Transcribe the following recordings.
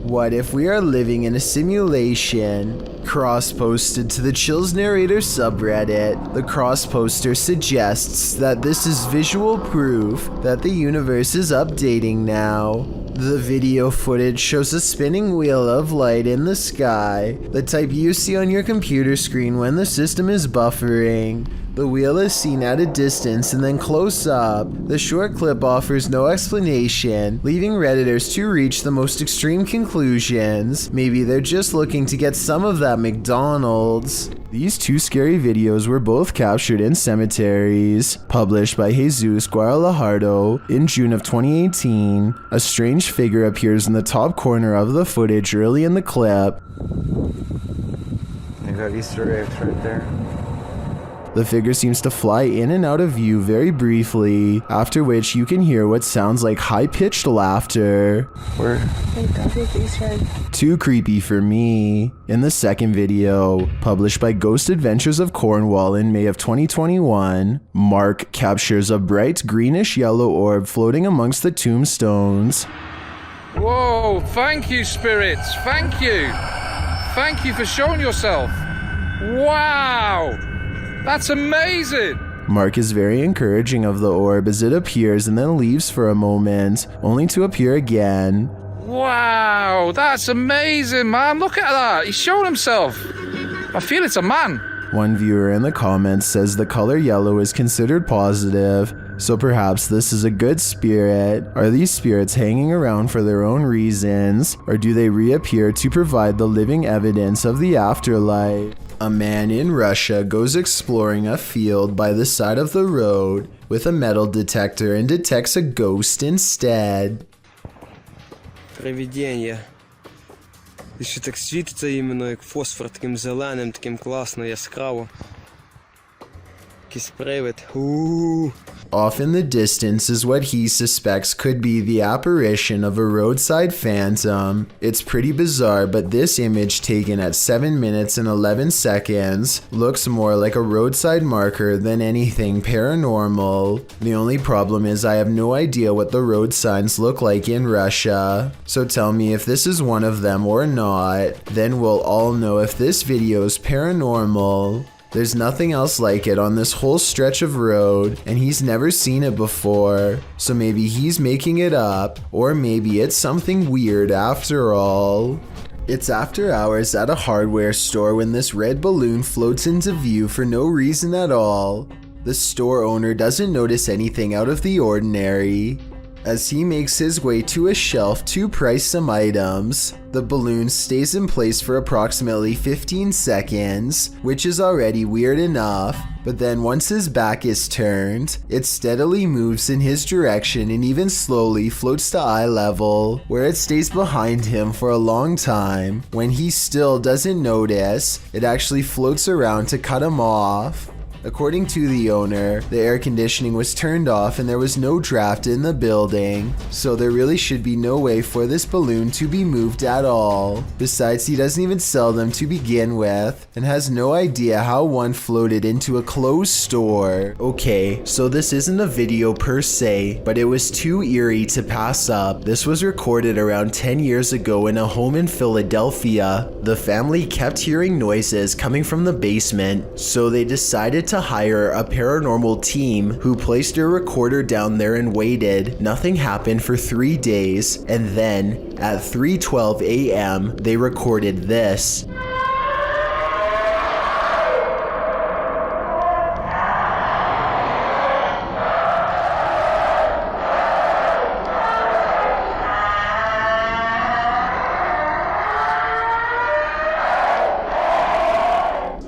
What if we are living in a simulation? Cross-posted to the Chills Narrator subreddit, the cross-poster suggests that this is visual proof that the universe is updating now. The video footage shows a spinning wheel of light in the sky, the type you see on your computer screen when the system is buffering. The wheel is seen at a distance and then close up. The short clip offers no explanation, leaving Redditors to reach the most extreme conclusions. Maybe they're just looking to get some of that McDonald's. These two scary videos were both captured in cemeteries. Published by Jesus Guadalajardo in June of 2018, a strange figure appears in the top corner of the footage early in the clip. You got Easter eggs right there. The figure seems to fly in and out of view very briefly, after which you can hear what sounds like high-pitched laughter. Where? Too creepy for me. In the second video, published by Ghost Adventures of Cornwall in May of 2021, Mark captures a bright greenish-yellow orb floating amongst the tombstones. Whoa, thank you, spirits, thank you. Thank you for showing yourself. Wow! That's amazing! Mark is very encouraging of the orb as it appears and then leaves for a moment, only to appear again. Wow, that's amazing, man. Look at that. He's showing himself. I feel it's a man. One viewer in the comments says the color yellow is considered positive, so perhaps this is a good spirit. Are these spirits hanging around for their own reasons, or do they reappear to provide the living evidence of the afterlife? A man in Russia goes exploring a field by the side of the road with a metal detector and detects a ghost instead. Привидіння. І ще так світиться іменно як фосфор, таким зеленим, таким класно, яскраво. Якийсь привид. Off in the distance is what he suspects could be the apparition of a roadside phantom. It's pretty bizarre, but this image taken at 7 minutes and 11 seconds looks more like a roadside marker than anything paranormal. The only problem is I have no idea what the road signs look like in Russia. So tell me if this is one of them or not, then we'll all know if this video is paranormal. There's nothing else like it on this whole stretch of road, and he's never seen it before. So maybe he's making it up, or maybe it's something weird after all. It's after hours at a hardware store when this red balloon floats into view for no reason at all. The store owner doesn't notice anything out of the ordinary. As he makes his way to a shelf to price some items, the balloon stays in place for approximately 15 seconds, which is already weird enough, but then once his back is turned, it steadily moves in his direction and even slowly floats to eye level, where it stays behind him for a long time. When he still doesn't notice, it actually floats around to cut him off. According to the owner, the air conditioning was turned off and there was no draft in the building, so there really should be no way for this balloon to be moved at all. Besides, he doesn't even sell them to begin with, and has no idea how one floated into a closed store. Okay, so this isn't a video per se, but it was too eerie to pass up. This was recorded around 10 years ago in a home in Philadelphia. The family kept hearing noises coming from the basement, so they decided to hire a paranormal team who placed a recorder down there and waited. Nothing happened for 3 days, and then at 3:12 a.m. they recorded this.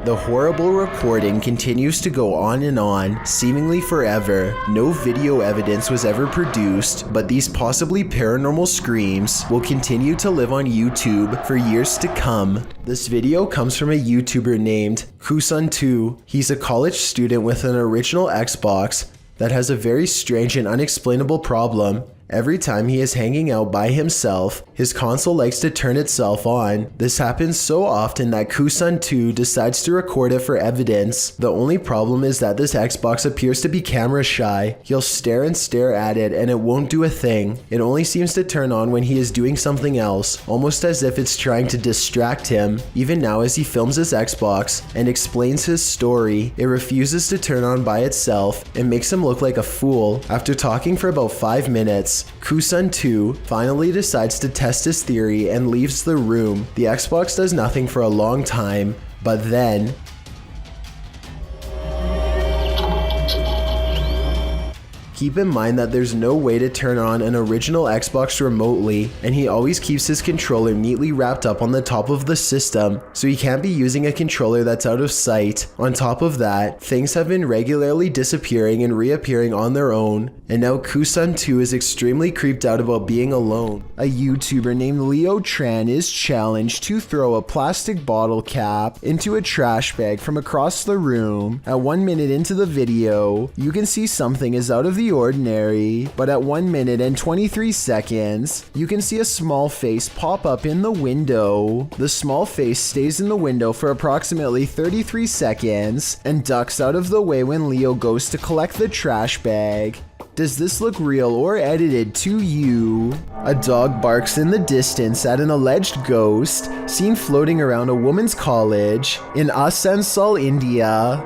The horrible recording continues to go on and on, seemingly forever. No video evidence was ever produced, but these possibly paranormal screams will continue to live on YouTube for years to come. This video comes from a YouTuber named Kusun2. He's a college student with an original Xbox that has a very strange and unexplainable problem. Every time he is hanging out by himself, his console likes to turn itself on. This happens so often that Kusan 2 decides to record it for evidence. The only problem is that this Xbox appears to be camera shy. He'll stare and stare at it and it won't do a thing. It only seems to turn on when he is doing something else, almost as if it's trying to distract him. Even now as he films his Xbox and explains his story, it refuses to turn on by itself. It makes him look like a fool. After talking for about 5 minutes, Kusan 2 finally decides to test his theory and leaves the room. The Xbox does nothing for a long time, but then keep in mind that there's no way to turn on an original Xbox remotely, and he always keeps his controller neatly wrapped up on the top of the system, so he can't be using a controller that's out of sight. On top of that, things have been regularly disappearing and reappearing on their own, and now Kusan 2 is extremely creeped out about being alone. A YouTuber named Leo Tran is challenged to throw a plastic bottle cap into a trash bag from across the room. At 1 minute into the video, you can see something is out of the ordinary, but at 1 minute and 23 seconds, you can see a small face pop up in the window. The small face stays in the window for approximately 33 seconds and ducks out of the way when Leo goes to collect the trash bag. Does this look real or edited to you? A dog barks in the distance at an alleged ghost seen floating around a woman's college in Asansol, India.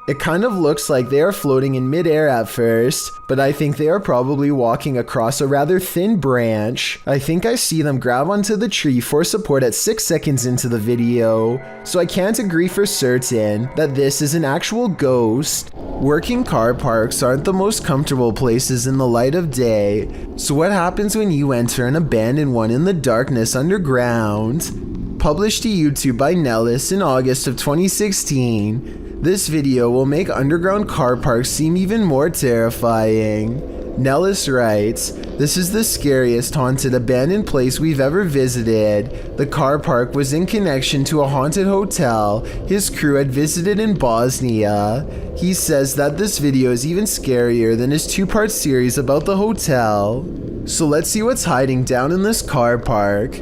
It kind of looks like they are floating in midair at first, but I think they are probably walking across a rather thin branch. I think I see them grab onto the tree for support at 6 seconds into the video, so I can't agree for certain that this is an actual ghost. Working car parks aren't the most comfortable places in the light of day, so what happens when you enter an abandoned one in the darkness underground? Published to YouTube by Nellis in August of 2016, this video will make underground car parks seem even more terrifying. Nellis writes, "This is the scariest haunted abandoned place we've ever visited. The car park was in connection to a haunted hotel his crew had visited in Bosnia." He says that this video is even scarier than his 2-part series about the hotel. So let's see what's hiding down in this car park.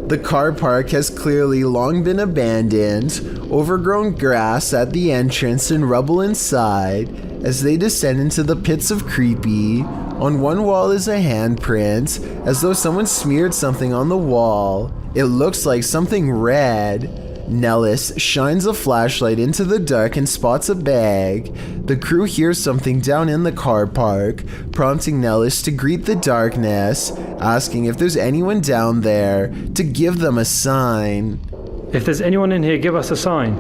The car park has clearly long been abandoned, overgrown grass at the entrance and rubble inside. As they descend into the pits of creepy, on one wall is a handprint, as though someone smeared something on the wall. It looks like something red. Nellis shines a flashlight into the dark and spots a bag. The crew hears something down in the car park, prompting Nellis to greet the darkness, asking if there's anyone down there to give them a sign. If there's anyone in here, give us a sign.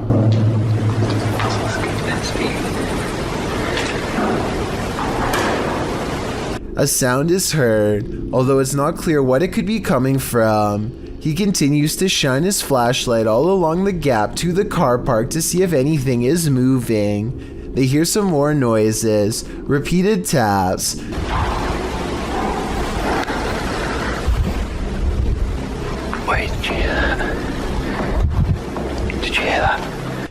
A sound is heard, although it's not clear what it could be coming from. He continues to shine his flashlight all along the gap to the car park to see if anything is moving. They hear some more noises, repeated taps. Wait, did you hear that? Did you hear that?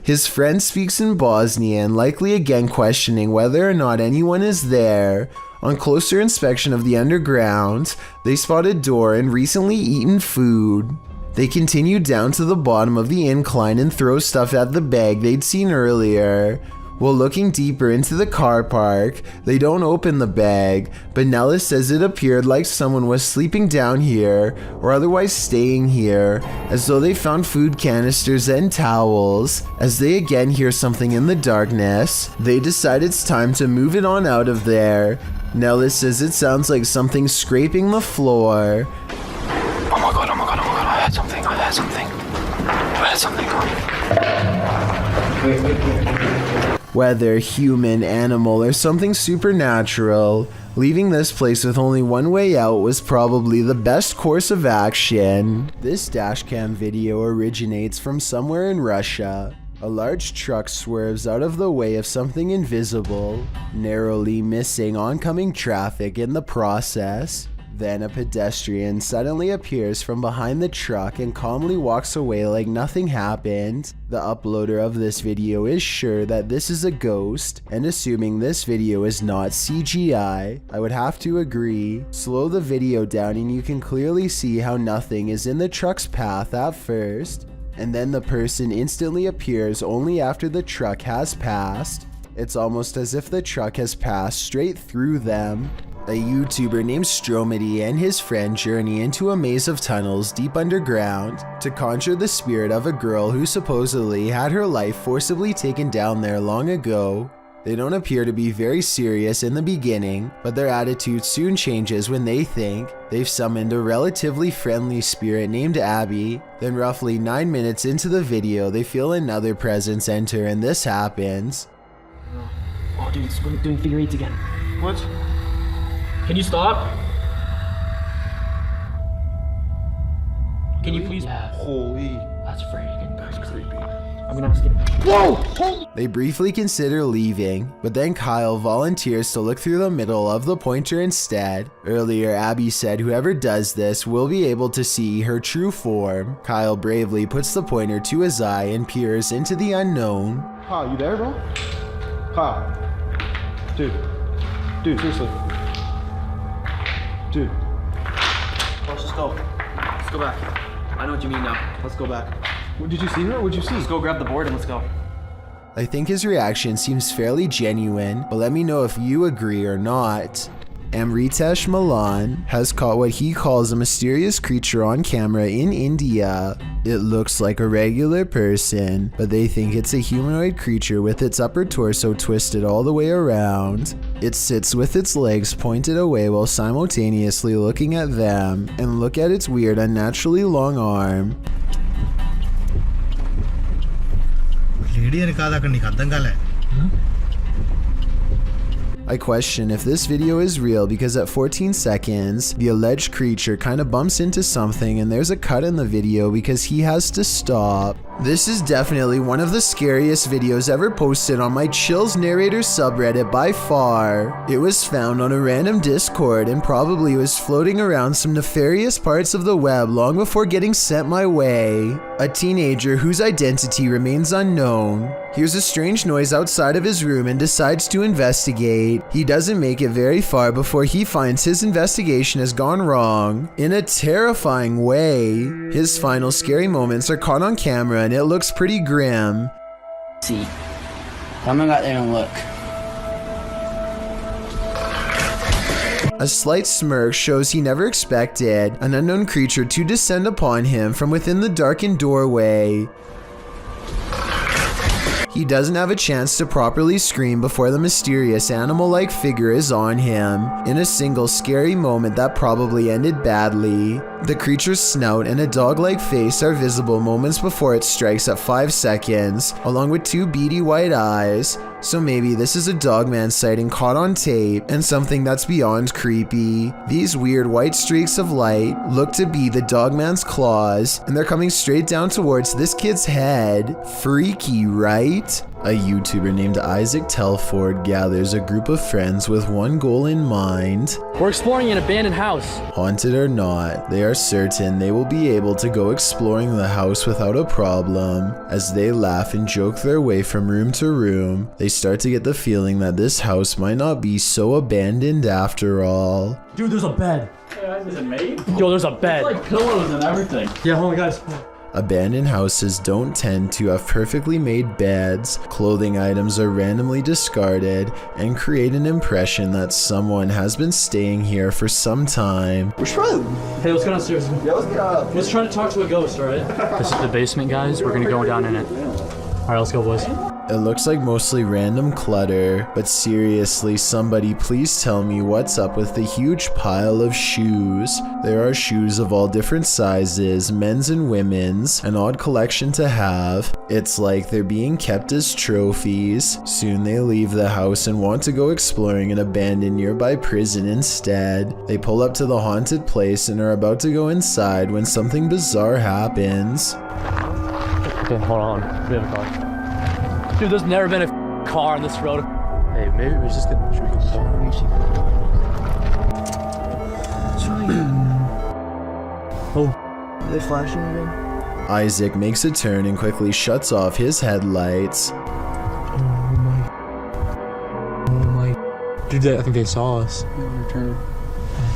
His friend speaks in Bosnian, likely again questioning whether or not anyone is there. On closer inspection of the underground, they spot a door and recently eaten food. They continue down to the bottom of the incline and throw stuff at the bag they'd seen earlier. While looking deeper into the car park, they don't open the bag, but Nellis says it appeared like someone was sleeping down here or otherwise staying here, as though they found food canisters and towels. As they again hear something in the darkness, they decide it's time to move it on out of there. Nellis says it sounds like something scraping the floor. Oh my god, I heard something. Whether human, animal, or something supernatural, leaving this place with only one way out was probably the best course of action. This dashcam video originates from somewhere in Russia. A large truck swerves out of the way of something invisible, narrowly missing oncoming traffic in the process. Then a pedestrian suddenly appears from behind the truck and calmly walks away like nothing happened. The uploader of this video is sure that this is a ghost, and assuming this video is not CGI, I would have to agree. Slow the video down and you can clearly see how nothing is in the truck's path at first, and then the person instantly appears only after the truck has passed. It's almost as if the truck has passed straight through them. A YouTuber named Stromedy and his friend journey into a maze of tunnels deep underground to conjure the spirit of a girl who supposedly had her life forcibly taken down there long ago. They don't appear to be very serious in the beginning, but their attitude soon changes when they think they've summoned a relatively friendly spirit named Abby. Then roughly 9 minutes into the video, they feel another presence enter and this happens. Oh dude, it's doing figure eights again. What? Can you stop? Can you please? Yeah. Holy. That's freaking creepy. I'm gonna have to get. Whoa! They briefly consider leaving, but then Kyle volunteers to look through the middle of the pointer instead. Earlier, Abby said whoever does this will be able to see her true form. Kyle bravely puts the pointer to his eye and peers into the unknown. Kyle, you there, bro? Kyle. Dude, seriously. Dude. Let's just go. Let's go back. I know what you mean now. Let's go back. Did you see her? What'd you see? Let's go grab the board and let's go. I think his reaction seems fairly genuine, but let me know if you agree or not. Amritesh Malan has caught what he calls a mysterious creature on camera in India. It looks like a regular person, but they think it's a humanoid creature with its upper torso twisted all the way around. It sits with its legs pointed away while simultaneously looking at them, and look at its weird, unnaturally long arm. I question if this video is real because at 14 seconds, the alleged creature kind of bumps into something and there's a cut in the video because he has to stop. This is definitely one of the scariest videos ever posted on my Chills Narrator subreddit by far. It was found on a random Discord and probably was floating around some nefarious parts of the web long before getting sent my way. A teenager whose identity remains unknown hears a strange noise outside of his room and decides to investigate. He doesn't make it very far before he finds his investigation has gone wrong in a terrifying way. His final scary moments are caught on camera and it looks pretty grim. See, I'm gonna go out there and look. A slight smirk shows he never expected an unknown creature to descend upon him from within the darkened doorway. He doesn't have a chance to properly scream before the mysterious animal-like figure is on him. In a single scary moment that probably ended badly. The creature's snout and a dog-like face are visible moments before it strikes at 5 seconds, along with 2 beady white eyes. So maybe this is a dogman sighting caught on tape and something that's beyond creepy. These weird white streaks of light look to be the dogman's claws, and they're coming straight down towards this kid's head. Freaky, right? A YouTuber named Isaac Telford gathers a group of friends with one goal in mind. We're exploring an abandoned house. Haunted or not, they are certain they will be able to go exploring the house without a problem. As they laugh and joke their way from room to room, they start to get the feeling that this house might not be so abandoned after all. Dude, there's a bed. Is it made? Yo, there's a bed. Like pillows and everything. Yeah, hold on, guys. Abandoned houses don't tend to have perfectly made beds, clothing items are randomly discarded, and create an impression that someone has been staying here for some time. Hey, let's go downstairs. Yeah, let's get up. Let's try to talk to a ghost, alright? This is the basement, guys. We're gonna go down in it. Alright, let's go, boys. It looks like mostly random clutter, but seriously, somebody please tell me what's up with the huge pile of shoes. There are shoes of all different sizes, men's and women's, an odd collection to have. It's like they're being kept as trophies. Soon they leave the house and want to go exploring an abandoned nearby prison instead. They pull up to the haunted place and are about to go inside when something bizarre happens. Okay, hold on. We have a car. Dude, there's never been a car on this road. Hey, maybe we just get... Should we go? Are they flashing again? Isaac makes a turn and quickly shuts off his headlights. Oh my. Dude, I think they saw us. Return.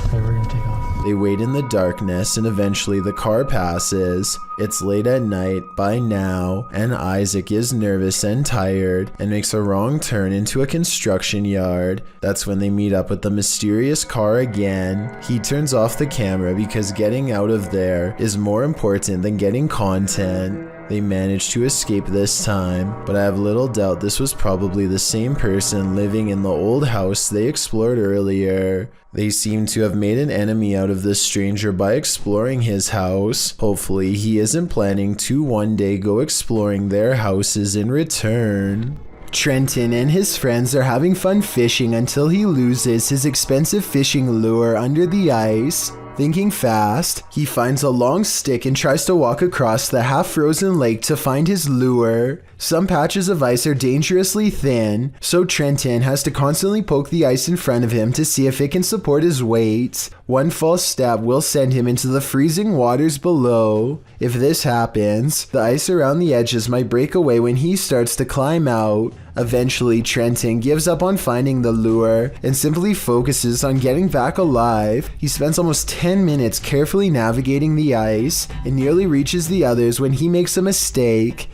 Okay, we're gonna take off. They wait in the darkness and eventually the car passes. It's late at night by now, and Isaac is nervous and tired and makes a wrong turn into a construction yard. That's when they meet up with the mysterious car again. He turns off the camera because getting out of there is more important than getting content. They managed to escape this time, but I have little doubt this was probably the same person living in the old house they explored earlier. They seem to have made an enemy out of this stranger by exploring his house. Hopefully he isn't planning to one day go exploring their houses in return. Trenton and his friends are having fun fishing until he loses his expensive fishing lure under the ice. Thinking fast, he finds a long stick and tries to walk across the half-frozen lake to find his lure. Some patches of ice are dangerously thin, so Trenton has to constantly poke the ice in front of him to see if it can support his weight. One false step will send him into the freezing waters below. If this happens, the ice around the edges might break away when he starts to climb out. Eventually, Trenton gives up on finding the lure and simply focuses on getting back alive. He spends almost 10 minutes carefully navigating the ice and nearly reaches the others when he makes a mistake.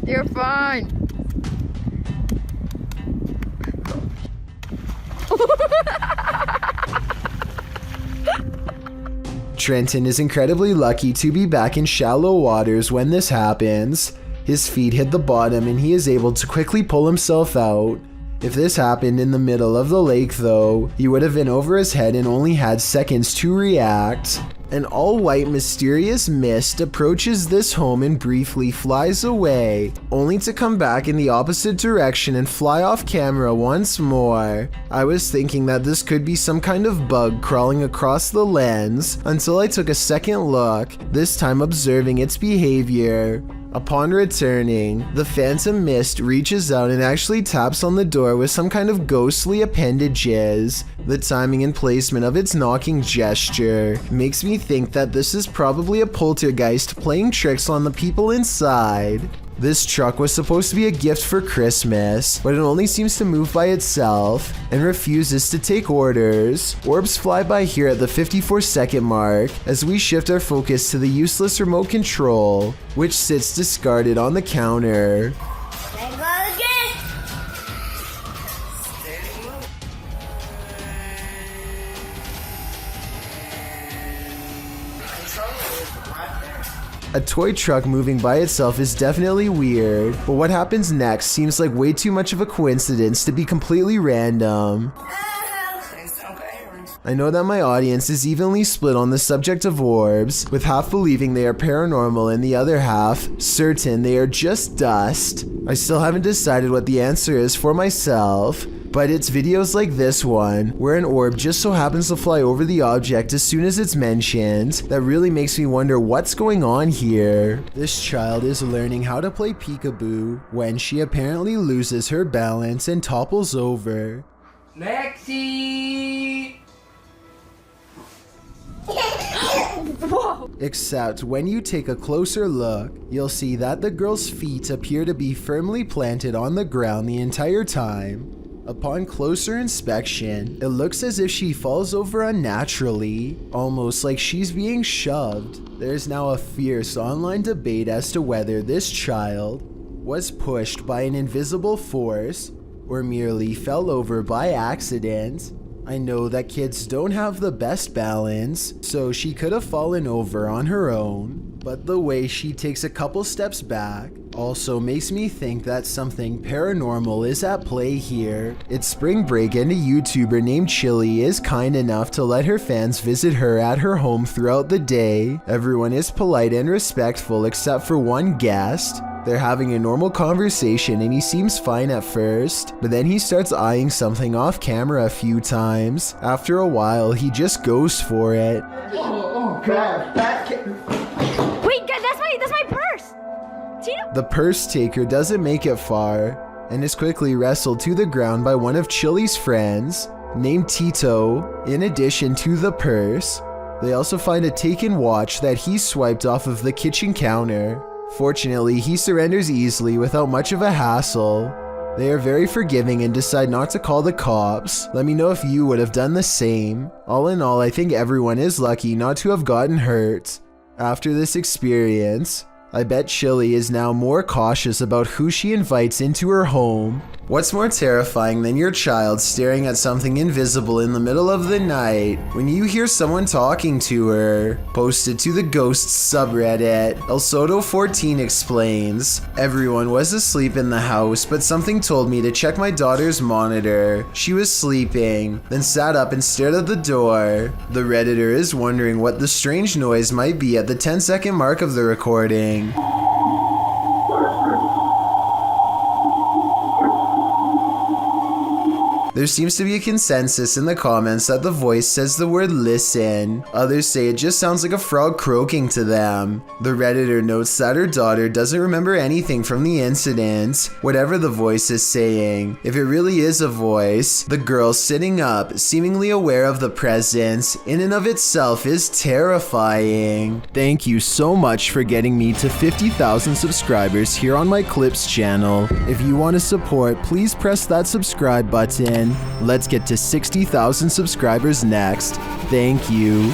You're fine. Trenton is incredibly lucky to be back in shallow waters when this happens. His feet hit the bottom and he is able to quickly pull himself out. If this happened in the middle of the lake though, he would have been over his head and only had seconds to react. An all-white mysterious mist approaches this home and briefly flies away, only to come back in the opposite direction and fly off camera once more. I was thinking that this could be some kind of bug crawling across the lens until I took a second look, this time observing its behavior. Upon returning, the phantom mist reaches out and actually taps on the door with some kind of ghostly appendages. The timing and placement of its knocking gesture makes me think that this is probably a poltergeist playing tricks on the people inside. This truck was supposed to be a gift for Christmas, but it only seems to move by itself and refuses to take orders. Orbs fly by here at the 54-second mark as we shift our focus to the useless remote control, which sits discarded on the counter. A toy truck moving by itself is definitely weird, but what happens next seems like way too much of a coincidence to be completely random. I know that my audience is evenly split on the subject of orbs, with half believing they are paranormal and the other half certain they are just dust. I still haven't decided what the answer is for myself, but it's videos like this one, where an orb just so happens to fly over the object as soon as it's mentioned, that really makes me wonder what's going on here. This child is learning how to play peekaboo when she apparently loses her balance and topples over. Lexi! Except when you take a closer look, you'll see that the girl's feet appear to be firmly planted on the ground the entire time. Upon closer inspection, it looks as if she falls over unnaturally, almost like she's being shoved. There's now a fierce online debate as to whether this child was pushed by an invisible force or merely fell over by accident. I know that kids don't have the best balance, so she could have fallen over on her own, but the way she takes a couple steps back also makes me think that something paranormal is at play here. It's spring break and a YouTuber named Chili is kind enough to let her fans visit her at her home throughout the day. Everyone is polite and respectful except for one guest. They're having a normal conversation and he seems fine at first, but then he starts eyeing something off camera a few times. After a while, he just goes for it. Oh God, wait, that's my purse! Tito? The purse taker doesn't make it far and is quickly wrestled to the ground by one of Chili's friends named Tito. In addition to the purse, They also find a taken watch that he swiped off of the kitchen counter. Fortunately, he surrenders easily without much of a hassle. They are very forgiving and decide not to call the cops. Let me know if you would have done the same. All in all, I think everyone is lucky not to have gotten hurt. After this experience, I bet Chili is now more cautious about who she invites into her home. What's more terrifying than your child staring at something invisible in the middle of the night when you hear someone talking to her? Posted to the Ghosts subreddit, ElSoto14 explains, everyone was asleep in the house, but something told me to check my daughter's monitor. She was sleeping, then sat up and stared at the door. The Redditor is wondering what the strange noise might be at the 10-second mark of the recording. There seems to be a consensus in the comments that the voice says the word listen. Others say it just sounds like a frog croaking to them. The Redditor notes that her daughter doesn't remember anything from the incident, whatever the voice is saying. If it really is a voice, the girl sitting up, seemingly aware of the presence, in and of itself is terrifying. Thank you so much for getting me to 50,000 subscribers here on my Clips channel. If you want to support, please press that subscribe button. Let's get to 60,000 subscribers next. Thank you.